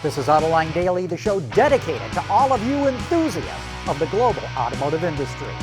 This is Autoline Daily, the show dedicated to all of you enthusiasts of the global automotive industry.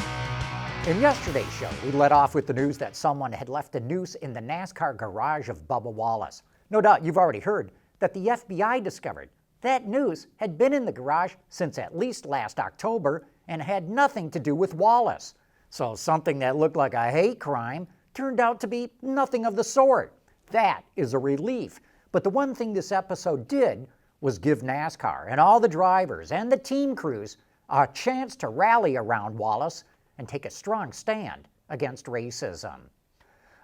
In yesterday's show, we led off with the news that someone had left a noose in the NASCAR garage of Bubba Wallace. No doubt you've already heard that the FBI discovered that noose had been in the garage since at least last October and had nothing to do with Wallace. So something that looked like a hate crime turned out to be nothing of the sort. That is a relief. But the one thing this episode did was give NASCAR and all the drivers and the team crews a chance to rally around Wallace and take a strong stand against racism.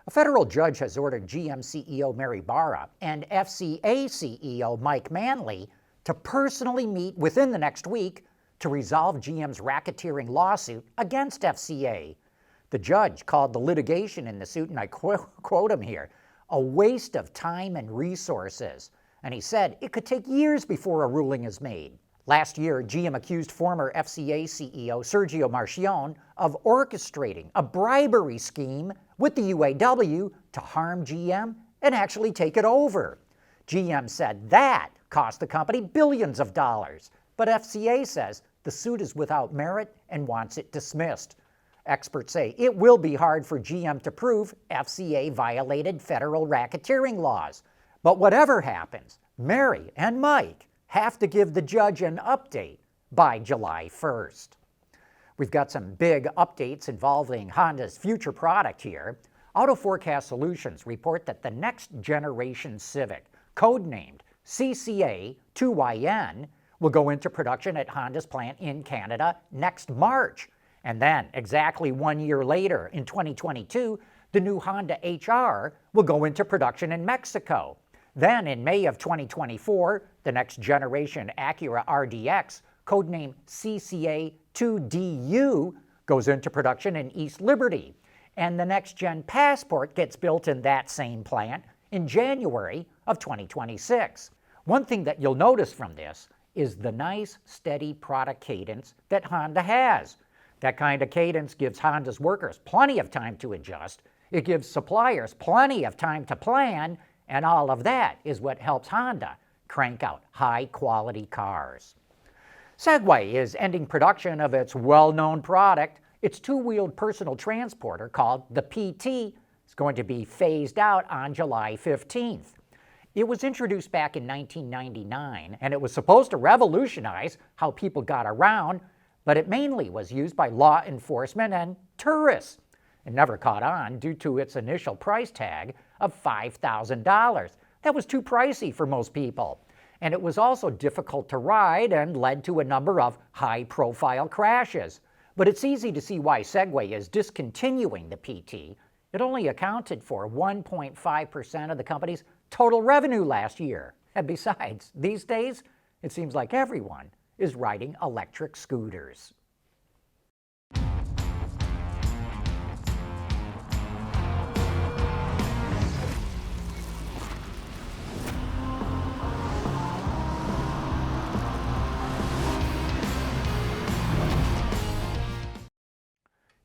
A federal judge has ordered GM CEO Mary Barra and FCA CEO Mike Manley to personally meet within the next week to resolve GM's racketeering lawsuit against FCA. The judge called the litigation in the suit, and I quote him here, a waste of time and resources. And he said it could take years before a ruling is made. Last year, GM accused former FCA CEO Sergio Marchionne of orchestrating a bribery scheme with the UAW to harm GM and actually take it over. GM said that cost the company billions of dollars, but FCA says the suit is without merit and wants it dismissed. Experts say it will be hard for GM to prove FCA violated federal racketeering laws. But whatever happens, Mary and Mike have to give the judge an update by July 1st. We've got some big updates involving Honda's future product here. Auto Forecast Solutions report that the next generation Civic, codenamed CCA2YN, will go into production at Honda's plant in Canada next March. And then, exactly 1 year later, in 2022, the new Honda HR will go into production in Mexico. Then, in May of 2024, the next generation Acura RDX, codenamed CCA2DU, goes into production in East Liberty. And the next-gen Passport gets built in that same plant in January of 2026. One thing that you'll notice from this is the nice, steady product cadence that Honda has. That kind of cadence gives Honda's workers plenty of time to adjust. It gives suppliers plenty of time to plan, and all of that is what helps Honda crank out high-quality cars. Segway is ending production of its well-known product. Its two-wheeled personal transporter called the PT is going to be phased out on July 15th. It was introduced back in 1999, and it was supposed to revolutionize how people got around, but it mainly was used by law enforcement and tourists. It never caught on due to its initial price tag of $5,000. That was too pricey for most people. And it was also difficult to ride and led to a number of high-profile crashes. But it's easy to see why Segway is discontinuing the PT. It only accounted for 1.5% of the company's total revenue last year. And besides, these days, it seems like everyone is riding electric scooters.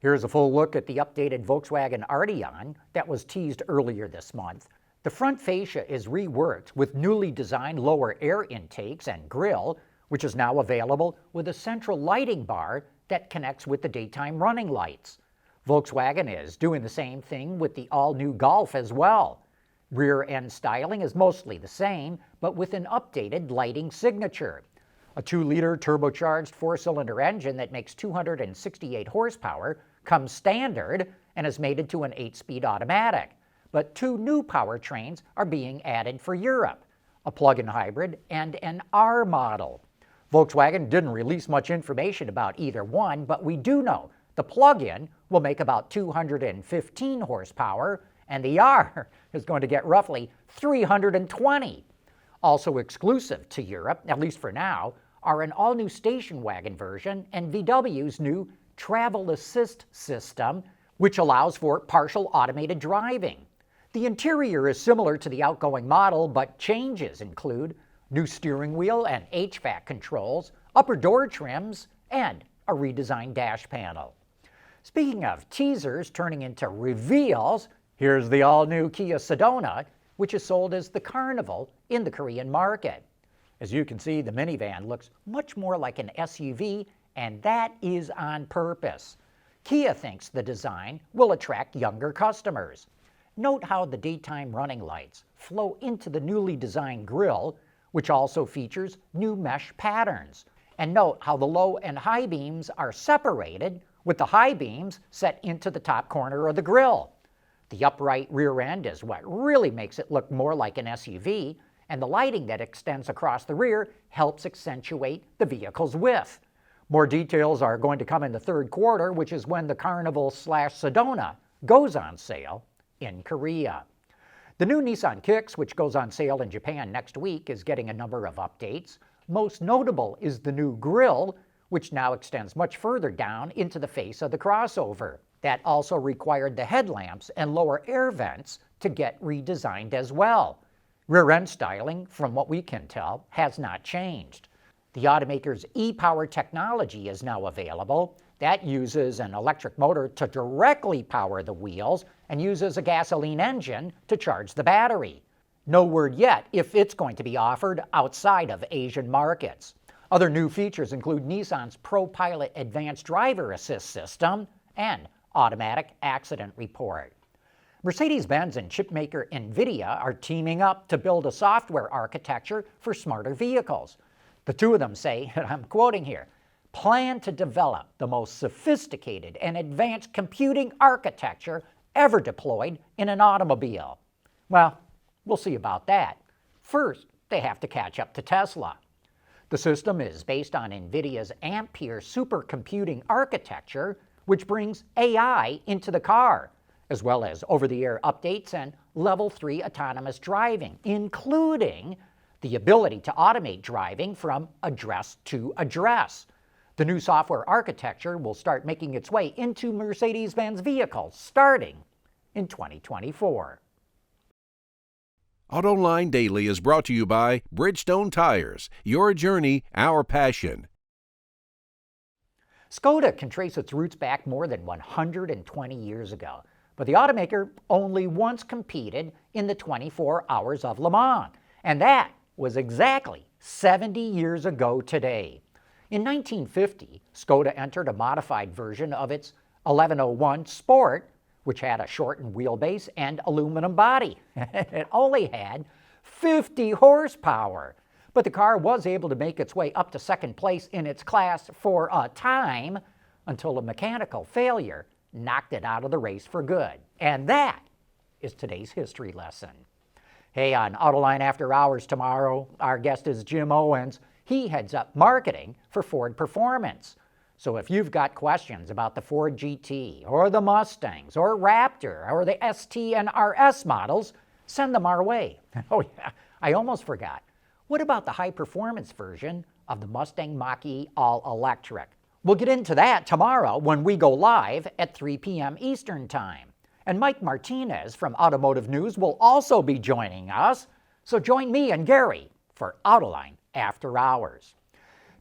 Here's a full look at the updated Volkswagen Arteon that was teased earlier this month. The front fascia is reworked with newly designed lower air intakes and grille, which is now available with a central lighting bar that connects with the daytime running lights. Volkswagen is doing the same thing with the all-new Golf as well. Rear end styling is mostly the same, but with an updated lighting signature. A 2-liter turbocharged 4-cylinder engine that makes 268 horsepower comes standard and is mated to an 8-speed automatic. But 2 new powertrains are being added for Europe, a plug-in hybrid and an R model. Volkswagen didn't release much information about either one, but we do know the plug-in will make about 215 horsepower, and the R is going to get roughly 320. Also exclusive to Europe, at least for now, are an all-new station wagon version and VW's new Travel Assist system, which allows for partial automated driving. The interior is similar to the outgoing model, but changes include new steering wheel and HVAC controls, upper door trims, and a redesigned dash panel. Speaking of teasers turning into reveals, here's the all-new Kia Sedona, which is sold as the Carnival in the Korean market. As you can see, the minivan looks much more like an SUV, and that is on purpose. Kia thinks the design will attract younger customers. Note how the daytime running lights flow into the newly designed grille, which also features new mesh patterns. And note how the low and high beams are separated, with the high beams set into the top corner of the grille. The upright rear end is what really makes it look more like an SUV, and the lighting that extends across the rear helps accentuate the vehicle's width. More details are going to come in the third quarter, which is when the Carnival/Sedona goes on sale in Korea. The new Nissan Kicks, which goes on sale in Japan next week, is getting a number of updates. Most notable is the new grille, which now extends much further down into the face of the crossover. That also required the headlamps and lower air vents to get redesigned as well. Rear end styling, from what we can tell, has not changed. The automaker's e-Power technology is now available. That uses an electric motor to directly power the wheels and uses a gasoline engine to charge the battery. No word yet if it's going to be offered outside of Asian markets. Other new features include Nissan's ProPilot Advanced Driver Assist System and automatic accident report. Mercedes-Benz and chipmaker NVIDIA are teaming up to build a software architecture for smarter vehicles. The two of them say, and I'm quoting here, plan to develop the most sophisticated and advanced computing architecture ever deployed in an automobile. Well, we'll see about that. First, they have to catch up to Tesla. The system is based on NVIDIA's Ampere supercomputing architecture, which brings AI into the car, as well as over-the-air updates and Level 3 autonomous driving, including the ability to automate driving from address to address. The new software architecture will start making its way into Mercedes-Benz vehicles starting in 2024. Autoline Daily is brought to you by Bridgestone Tires. Your journey, our passion. Skoda can trace its roots back more than 120 years ago, but the automaker only once competed in the 24 Hours of Le Mans, and that was exactly 70 years ago today. In 1950, Skoda entered a modified version of its 1101 Sport, which had a shortened wheelbase and aluminum body. It only had 50 horsepower, but the car was able to make its way up to second place in its class for a time until a mechanical failure knocked it out of the race for good. And that is today's history lesson. Hey, on Autoline After Hours tomorrow, our guest is Jim Owens. He heads up marketing for Ford Performance. So if you've got questions about the Ford GT or the Mustangs or Raptor or the ST and RS models, send them our way. Oh yeah, I almost forgot. What about the high-performance version of the Mustang Mach-E All-Electric? We'll get into that tomorrow when we go live at 3 p.m. Eastern Time. And Mike Martinez from Automotive News will also be joining us. So join me and Gary for Autoline After Hours.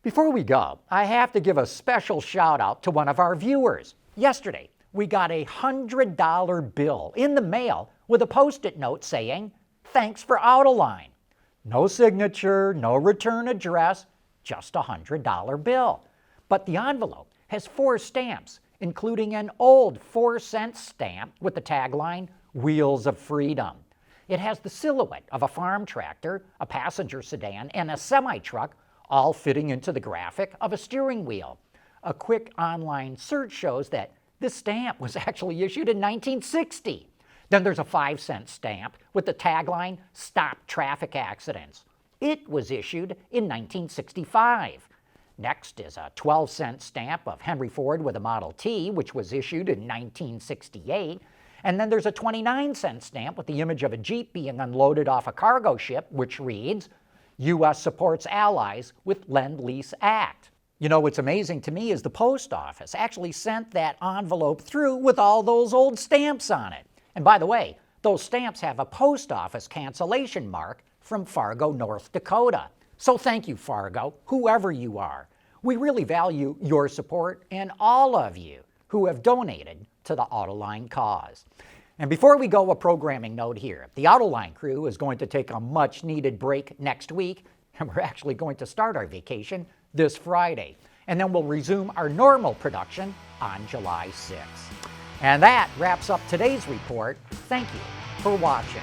Before we go, I have to give a special shout out to one of our viewers. Yesterday, we got a $100 bill in the mail with a Post-it note saying, "Thanks for Autoline." No signature, no return address, just a $100 bill. But the envelope has 4 stamps, including an old 4-cent stamp with the tagline, "Wheels of Freedom." It has the silhouette of a farm tractor, a passenger sedan, and a semi-truck, all fitting into the graphic of a steering wheel. A quick online search shows that this stamp was actually issued in 1960. Then there's a 5-cent stamp with the tagline, "Stop Traffic Accidents." It was issued in 1965. Next is a 12-cent stamp of Henry Ford with a Model T, which was issued in 1968. And then there's a 29-cent stamp with the image of a Jeep being unloaded off a cargo ship, which reads, "U.S. supports allies with Lend-Lease Act." You know, what's amazing to me is the post office actually sent that envelope through with all those old stamps on it. And by the way, those stamps have a post office cancellation mark from Fargo, North Dakota. So thank you, Fargo, whoever you are. We really value your support and all of you who have donated to the Autoline cause. And before we go, a programming note here. The Autoline crew is going to take a much-needed break next week, And we're actually going to start our vacation this Friday. And then we'll resume our normal production on July 6th. And that wraps up today's report. Thank you for watching.